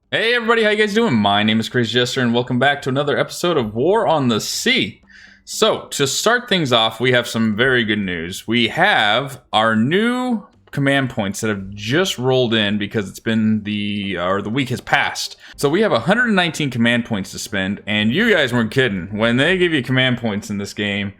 Hey everybody, how you guys doing? My name is Crazy Jester and welcome back to another episode of War on the Sea. So, to start things off, we have some very good news. We have our new command points that have just rolled in because it's been the week has passed. So we have 119 command points to spend, and you guys weren't kidding. When they give you command points in this game,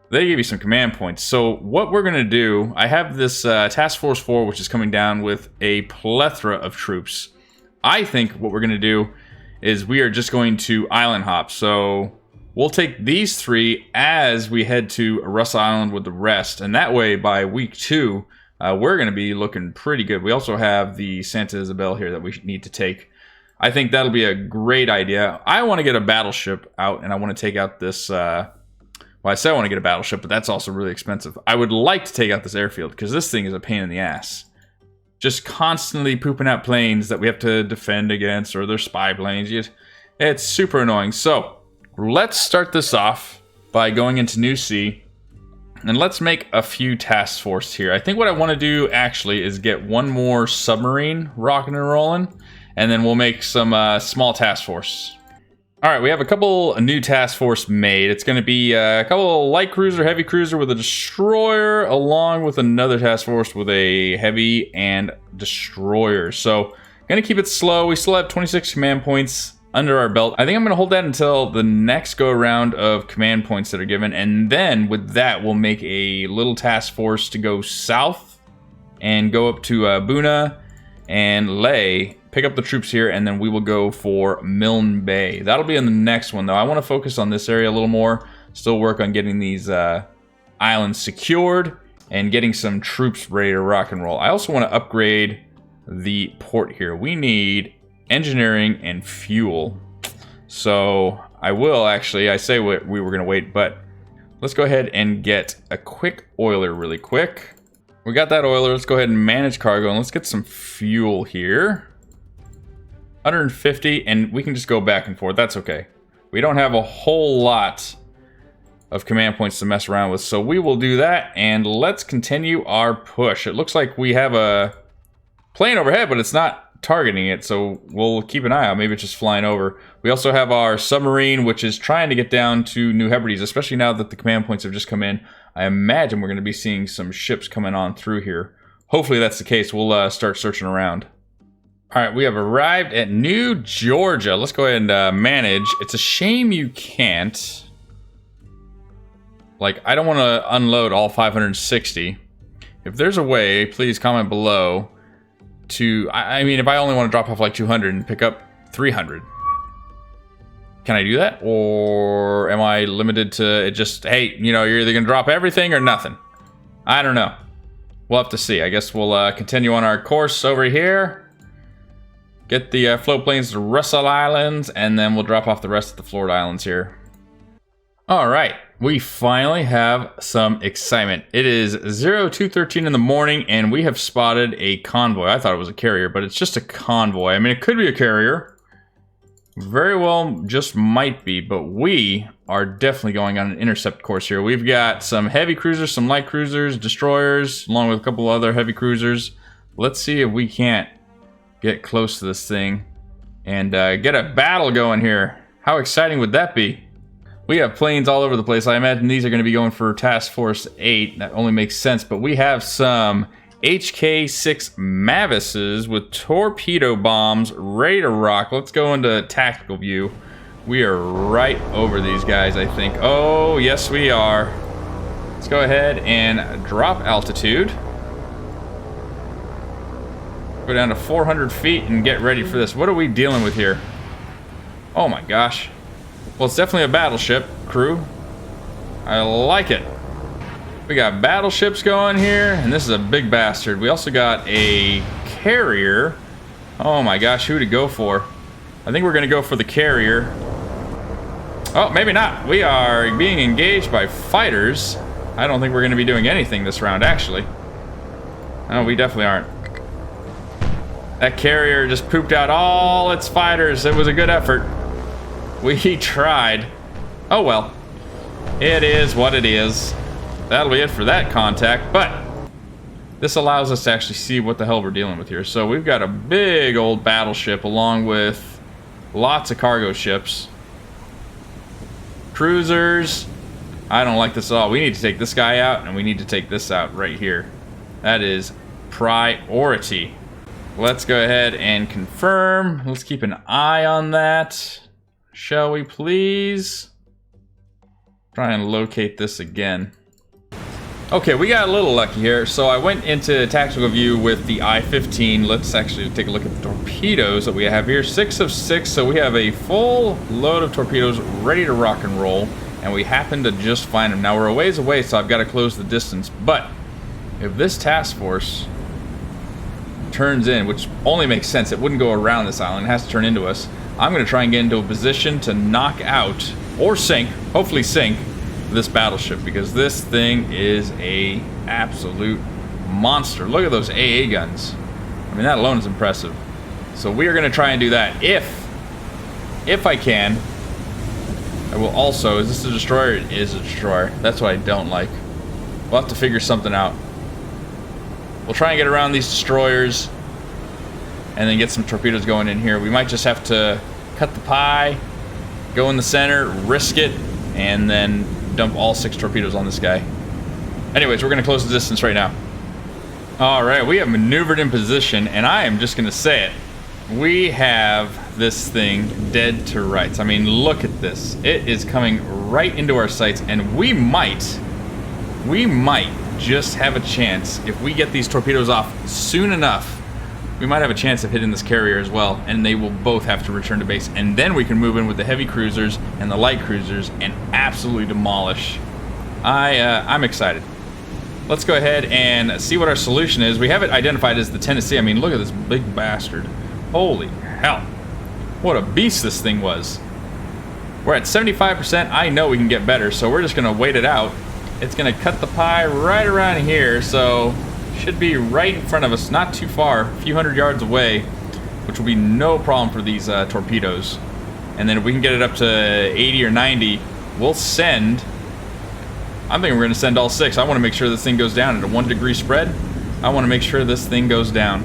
they give you some command points. So what we're going to do, I have this Task Force 4, which is coming down with a plethora of troops. I think what we're going to do is we are just going to island hop. So we'll take these three as we head to Russell Island with the rest. And that way, by week 2, we're going to be looking pretty good. We also have the Santa Isabel here that we need to take. I think that'll be a great idea. I want to get a battleship out, and I want to take out this... well, I say I want to get a battleship, but that's also really expensive. I would like to take out this airfield, because this thing is a pain in the ass. Just constantly pooping out planes that we have to defend against, or they're spy planes. It's super annoying. So, let's start this off by going into New Sea, and let's make a few task force here. I think what I want to do, actually, is get one more submarine rocking and rolling, and then we'll make some small task force. Alright, we have a couple new task force made. It's going to be a couple light cruiser, heavy cruiser with a destroyer, along with another task force with a heavy and destroyer. So, going to keep it slow. We still have 26 command points under our belt. I think I'm going to hold that until the next go around of command points that are given. And then, with that, we'll make a little task force to go south and go up to Buna and Leh. Pick up the troops here, and then we will go for Milne Bay. That'll be in the next one, though. I want to focus on this area a little more. Still work on getting these islands secured and getting some troops ready to rock and roll. I also want to upgrade the port here. We need engineering and fuel. So I will actually, I say we were going to wait, but let's go ahead and get a quick oiler really quick. We got that oiler. Let's go ahead and manage cargo, and let's get some fuel here. 150, and we can just go back and forth. That's okay. We don't have a whole lot of command points to mess around with, so we will do that, and let's continue our push. It looks like we have a plane overhead, but it's not targeting it, so we'll keep an eye out. Maybe it's just flying over. We also have our submarine, which is trying to get down to New Hebrides, especially now that the command points have just come in. I imagine we're going to be seeing some ships coming on through here. Hopefully that's the case. We'll start searching around. Alright, we have arrived at New Georgia. Let's go ahead and manage. It's a shame you can't. Like, I don't want to unload all 560. If there's a way, please comment below to... I mean, if I only want to drop off like 200 and pick up 300. Can I do that? Or am I limited to it just, hey, you know, you're either going to drop everything or nothing? I don't know. We'll have to see. I guess we'll continue on our course over here. Get the float planes to Russell Islands, and then we'll drop off the rest of the Florida Islands here. Alright, we finally have some excitement. It is 02:13 in the morning, and we have spotted a convoy. I thought it was a carrier, but it's just a convoy. I mean, it could be a carrier. Very well just might be, but we are definitely going on an intercept course here. We've got some heavy cruisers, some light cruisers, destroyers, along with a couple other heavy cruisers. Let's see if we can't get close to this thing and get a battle going here. How exciting would that be? We have planes all over the place. I imagine these are going to be going for Task Force 8. That only makes sense, but we have some HK-6 Mavises with torpedo bombs ready to rock. Let's go into tactical view. We are right over these guys, I think. Oh, yes, we are. Let's go ahead and drop altitude. Go down to 400 feet and get ready for this. What are we dealing with here? Oh my gosh. Well, it's definitely a battleship, crew. I like it. We got battleships going here, and this is a big bastard. We also got a carrier. Oh my gosh, who to go for? I think we're going to go for the carrier. Oh, maybe not. We are being engaged by fighters. I don't think we're going to be doing anything this round, actually. No, we definitely aren't. That carrier just pooped out all its fighters. It was a good effort. We tried. Oh well. It is what it is. That'll be it for that contact, but This allows us to actually see what the hell we're dealing with here. So we've got a big old battleship along with lots of cargo ships. Cruisers. I don't like this at all. We need to take this guy out, and we need to take this out right here. That is priority. Let's go ahead and confirm. Let's keep an eye on that. Shall we please? Try and locate this again. Okay, we got a little lucky here. So I went into tactical view with the I-15. Let's actually take a look at the torpedoes that we have here. 6 of 6, so we have a full load of torpedoes ready to rock and roll. And we happen to just find them. Now we're a ways away, so I've got to close the distance. But if this task force turns in, which only makes sense, it wouldn't go around this island, it has to turn into us. I'm going to try and get into a position to knock out, or sink, hopefully sink, this battleship, because this thing is a absolute monster. Look at those AA guns. I mean, that alone is impressive. So we are going to try and do that. If I can, I will also... Is this a destroyer? It is a destroyer. That's what I don't like. We'll have to figure something out. We'll try and get around these destroyers and then get some torpedoes going in here. We might just have to cut the pie, go in the center, risk it, and then dump all 6 torpedoes on this guy. Anyways, we're going to close the distance right now. Alright, we have maneuvered in position, and I am just going to say it. We have this thing dead to rights. I mean, look at this. It is coming right into our sights, and we might just have a chance. If we get these torpedoes off soon enough, we might have a chance of hitting this carrier as well, and they will both have to return to base, and then we can move in with the heavy cruisers and the light cruisers and absolutely demolish. I'm excited. Let's go ahead and see what our solution is. We have it identified as the Tennessee. I mean, look at this big bastard. Holy hell. What a beast this thing was. We're at 75%. I know we can get better, so we're just going to wait it out. It's going to cut the pie right around here, so should be right in front of us, not too far, a few hundred yards away, which will be no problem for these torpedoes. And then if we can get it up to 80 or 90, we'll send... I'm thinking we're going to send all 6. I want to make sure this thing goes down at a 1 degree spread. I want to make sure this thing goes down.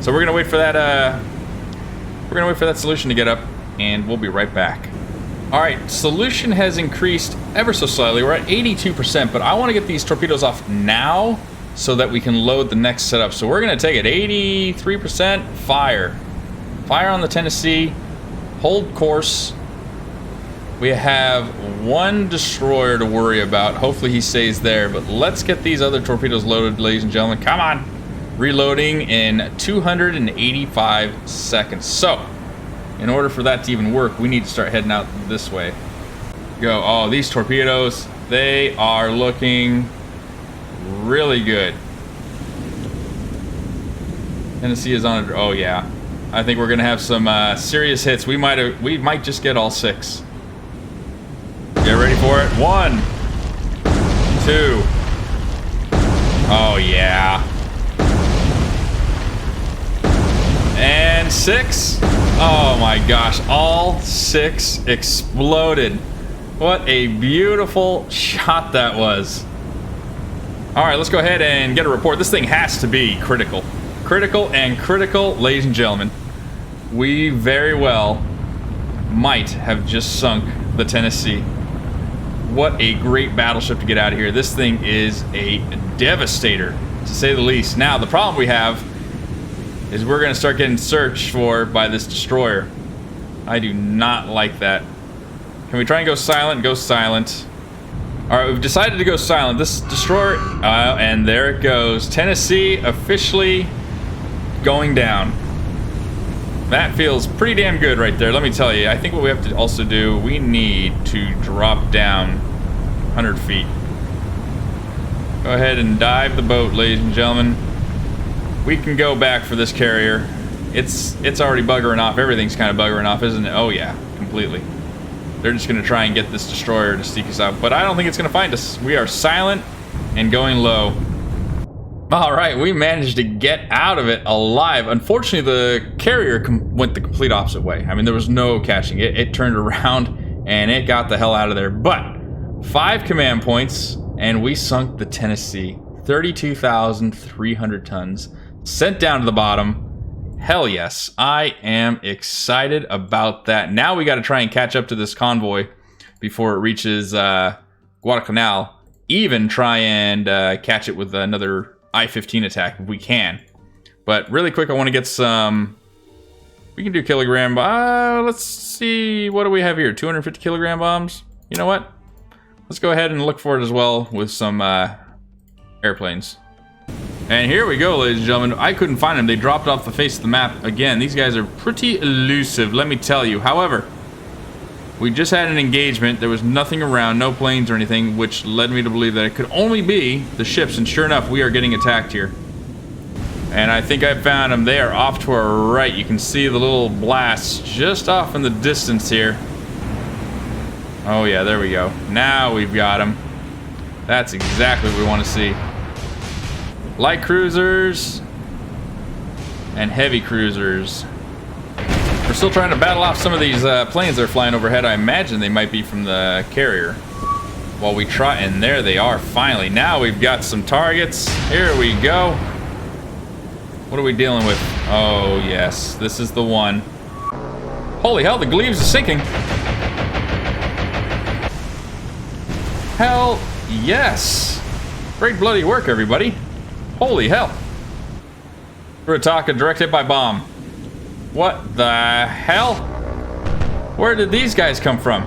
So we're going to wait for that, solution to get up, and we'll be right back. Alright, solution has increased ever so slightly. We're at 82%, but I want to get these torpedoes off now so that we can load the next setup. So we're going to take it 83%, fire. Fire on the Tennessee, hold course. We have 1 destroyer to worry about. Hopefully he stays there, but let's get these other torpedoes loaded, ladies and gentlemen. Come on! Reloading in 285 seconds. So, in order for that to even work, we need to start heading out this way. Go. Oh, these torpedoes, they are looking really good. Tennessee is on it. Oh yeah, I think we're gonna have some serious hits. We might just get all 6. Get ready for it. 1, 2. Oh yeah. And 6. Oh my gosh, all 6 exploded. What a beautiful shot that was. Alright, let's go ahead and get a report. This thing has to be critical. Critical and critical, ladies and gentlemen. We very well might have just sunk the Tennessee. What a great battleship to get out of here. This thing is a devastator, to say the least. Now, the problem we have is we're going to start getting searched for by this destroyer. I do not like that. Can we try and go silent? Go silent. Alright, we've decided to go silent. This destroyer, and there it goes. Tennessee officially going down. That feels pretty damn good right there, let me tell you. I think what we have to also do, we need to drop down 100 feet. Go ahead and dive the boat, ladies and gentlemen. We can go back for this carrier. It's already buggering off. Everything's kind of buggering off, isn't it? Oh yeah, completely. They're just going to try and get this destroyer to seek us out, but I don't think it's going to find us. We are silent and going low. Alright, we managed to get out of it alive. Unfortunately, the carrier went the complete opposite way. I mean, there was no catching it. It turned around and it got the hell out of there. But 5 command points and we sunk the Tennessee. 32,300 tons. Sent down to the bottom. Hell yes. I am excited about that. Now we got to try and catch up to this convoy before it reaches Guadalcanal. Even try and catch it with another I-15 attack if we can. But really quick, I want to get some... We can do kilogram... let's see... What do we have here? 250 kilogram bombs? You know what? Let's go ahead and look for it as well with some airplanes. And here we go, ladies and gentlemen. I couldn't find them. They dropped off the face of the map again. These guys are pretty elusive, let me tell you. However, we just had an engagement. There was nothing around, no planes or anything, which led me to believe that it could only be the ships. And sure enough, we are getting attacked here. And I think I found them. They are off to our right. You can see the little blasts just off in the distance here. Oh yeah, there we go. Now we've got them. That's exactly what we want to see. Light cruisers and heavy cruisers. We're still trying to battle off some of these planes that are flying overhead. I imagine they might be from the carrier. While we try, and there they are finally. Now we've got some targets. Here we go. What are we dealing with? Oh yes, this is the one. Holy hell, the Gleaves is sinking. Hell yes. Great bloody work, everybody. Holy hell. Furataka, direct hit by bomb. What the hell? Where did these guys come from?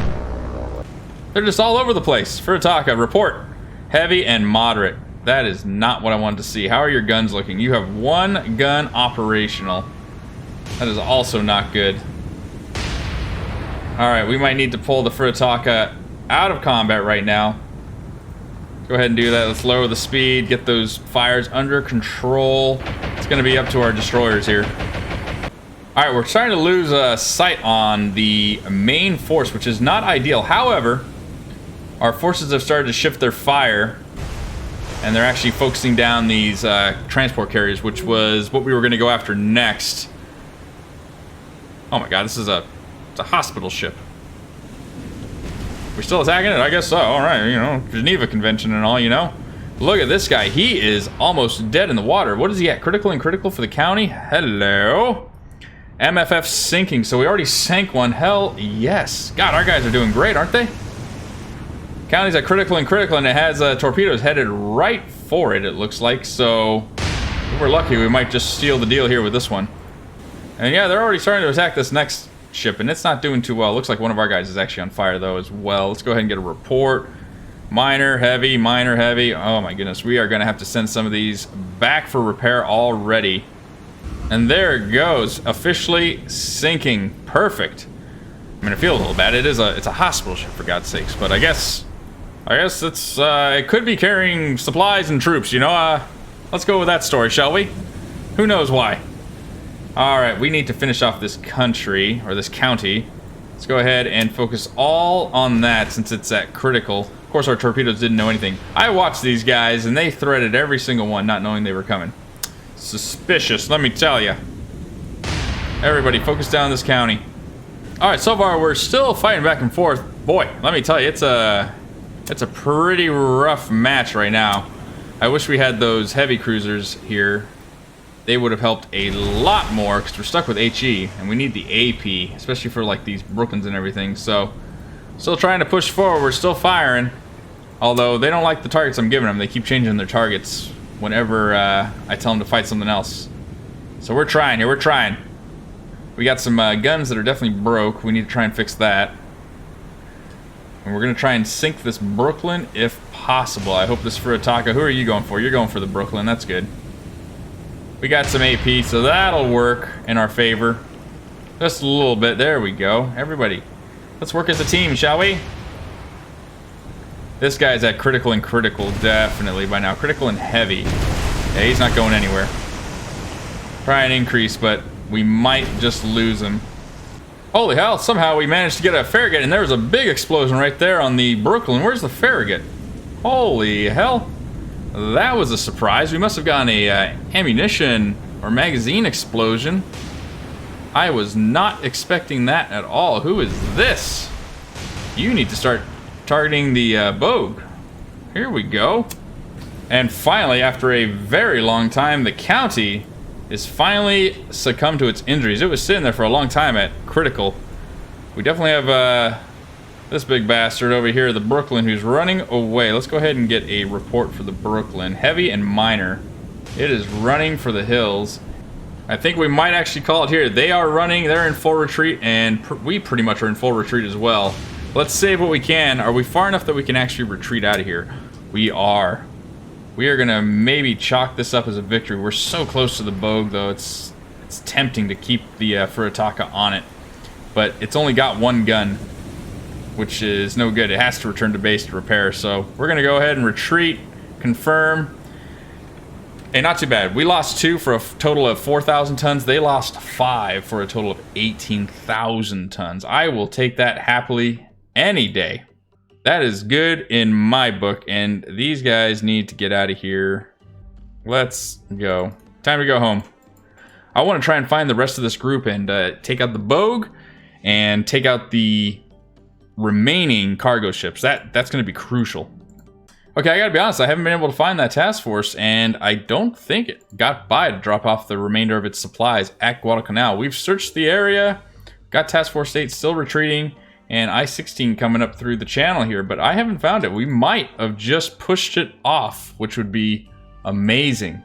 They're just all over the place. Furataka, report. Heavy and moderate. That is not what I wanted to see. How are your guns looking? You have one gun operational. That is also not good. Alright, we might need to pull the Furataka out of combat right now. Go ahead and do that. Let's lower the speed, get those fires under control. It's going to be up to our destroyers here. Alright, we're starting to lose sight on the main force, which is not ideal. However, our forces have started to shift their fire, and they're actually focusing down these transport carriers, which was what we were going to go after next. Oh my god, this is it's a hospital ship. We're still attacking it? I guess so. Alright, you know, Geneva Convention and all, you know. Look at this guy. He is almost dead in the water. What is he at? Critical and critical for the county? Hello? MFF sinking. So we already sank one. Hell yes. God, our guys are doing great, aren't they? County's at critical and critical, and it has torpedoes headed right for it, it looks like. So if we're lucky, we might just seal the deal here with this one. And yeah, they're already starting to attack this next ship, and it's not doing too well. Looks like one of our guys is actually on fire though as well. Let's go ahead and get a report. Minor, heavy, minor, heavy. Oh my goodness, we are gonna have to send some of these back for repair already. And there it goes, officially sinking. Perfect. I mean, I feel a little bad. It's a hospital ship, for God's sakes, but I guess it's it could be carrying supplies and troops, you know. Let's go with that story, shall we? Who knows why? Alright, we need to finish off this country, or this county. Let's go ahead and focus all on that since it's at critical. Of course, our torpedoes didn't know anything. I watched these guys, and they threaded every single one, not knowing they were coming. Suspicious, let me tell you. Everybody, focus down this county. Alright, so far, we're still fighting back and forth. Boy, let me tell you, it's a pretty rough match right now. I wish we had those heavy cruisers here. They would have helped a lot more because we're stuck with HE and we need the AP, especially for like these Brooklyns and everything. So still trying to push forward. We're still firing, although they don't like the targets I'm giving them. They keep changing their targets whenever I tell them to fight something else. So we're trying here. We're trying. We got some guns that are definitely broke. We need to try and fix that. And we're going to try and sink this Brooklyn if possible. I hope this Furataka. Who are you going for? You're going for the Brooklyn. That's good. We got some AP, so that'll work in our favor. Just a little bit. There we go. Everybody, let's work as a team, shall we? This guy's at critical and critical, definitely by now. Critical and heavy. Yeah, he's not going anywhere. Try and increase, but we might just lose him. Holy hell, somehow we managed to get a Farragut, and there was a big explosion right there on the Brooklyn. Where's the Farragut? Holy hell. That was a surprise. We must have gotten a ammunition or magazine explosion. I was not expecting that at all. Who is this? You need to start targeting the Bogue. Here we go. And finally, after a very long time, the county is finally succumbed to its injuries. It was sitting there for a long time at critical. We definitely have this big bastard over here, the Brooklyn, who's running away. Let's go ahead and get a report for the Brooklyn. Heavy and minor. It is running for the hills. I think we might actually call it here. They are running. They're in full retreat, and we pretty much are in full retreat as well. Let's save what we can. Are we far enough that we can actually retreat out of here? We are. We are going to maybe chalk this up as a victory. We're so close to the Bogue, though. It's tempting to keep the Furitaka on it. But it's only got one gun, which is no good. It has to return to base to repair. So we're going to go ahead and retreat, confirm. Hey, not too bad. We lost 2 for a total of 4,000 tons. They lost 5 for a total of 18,000 tons. I will take that happily any day. That is good in my book. And these guys need to get out of here. Let's go. Time to go home. I want to try and find the rest of this group and take out the Bogue and take out the remaining cargo ships. That's going to be crucial. Okay, I gotta be honest, I haven't been able to find that task force, and I don't think it got by to drop off the remainder of its supplies at Guadalcanal. We've searched the area, got task force 8 still retreating, and I-16 coming up through the channel here, but I haven't found it. We might have just pushed it off, which would be amazing.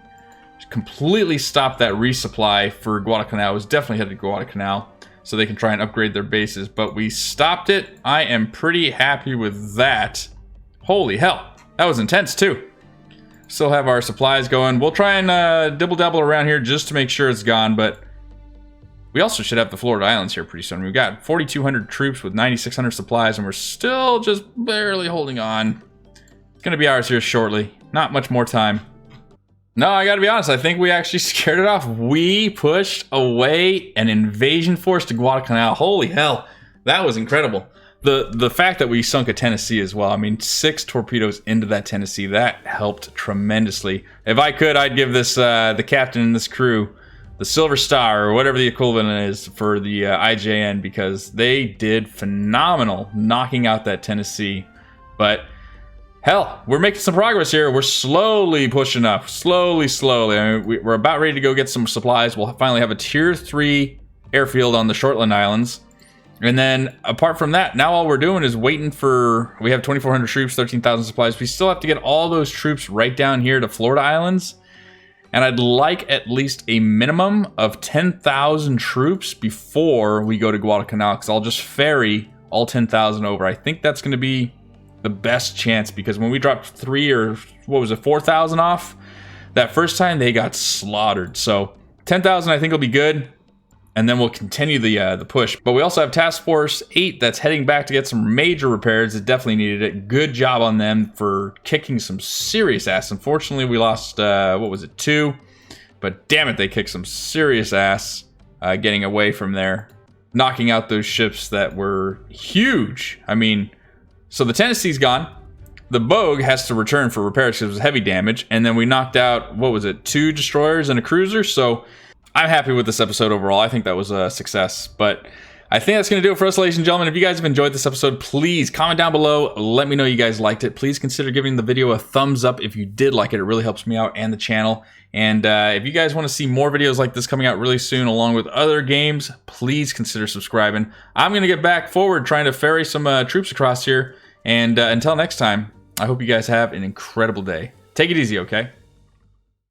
Just completely stop that resupply for Guadalcanal. It was definitely headed to Guadalcanal, so they can try and upgrade their bases, but we stopped it. I am pretty happy with that. Holy hell. That was intense too. Still have our supplies going. We'll try and dibble-dabble around here just to make sure it's gone, but we also should have the Florida Islands here pretty soon. We've got 4,200 troops with 9,600 supplies, and we're still just barely holding on. It's gonna be ours here shortly. Not much more time. No, I gotta be honest, I think we actually scared it off. We pushed away an invasion force to Guadalcanal. Holy hell, that was incredible. The fact that we sunk a Tennessee as well, I mean, 6 torpedoes into that Tennessee, that helped tremendously. If I could, I'd give this the captain and this crew the Silver Star, or whatever the equivalent is for the IJN, because they did phenomenal knocking out that Tennessee. But hell, we're making some progress here. We're slowly pushing up, slowly. I mean, we're about ready to go get some supplies. We'll finally have a tier 3 airfield on the Shortland Islands. And then, apart from that, now all we're doing is waiting for... We have 2,400 troops, 13,000 supplies. We still have to get all those troops right down here to Florida Islands. And I'd like at least a minimum of 10,000 troops before we go to Guadalcanal, because I'll just ferry all 10,000 over. I think that's going to be the best chance, because when we dropped 4,000 off, that first time they got slaughtered. So 10,000 I think will be good. And then we'll continue the push. But we also have Task Force 8 that's heading back to get some major repairs. It definitely needed it. Good job on them for kicking some serious ass. Unfortunately, we lost, 2? But damn it, they kicked some serious ass getting away from there. Knocking out those ships that were huge. I mean, so the Tennessee's gone. The Bogue has to return for repairs because it was heavy damage. And then we knocked out, 2 destroyers and a cruiser. So I'm happy with this episode overall. I think that was a success. But I think that's going to do it for us, ladies and gentlemen. If you guys have enjoyed this episode, please comment down below. Let me know you guys liked it. Please consider giving the video a thumbs up if you did like it. It really helps me out and the channel. And if you guys want to see more videos like this coming out really soon, along with other games, please consider subscribing. I'm going to get back forward trying to ferry some troops across here. And until next time, I hope you guys have an incredible day. Take it easy, okay?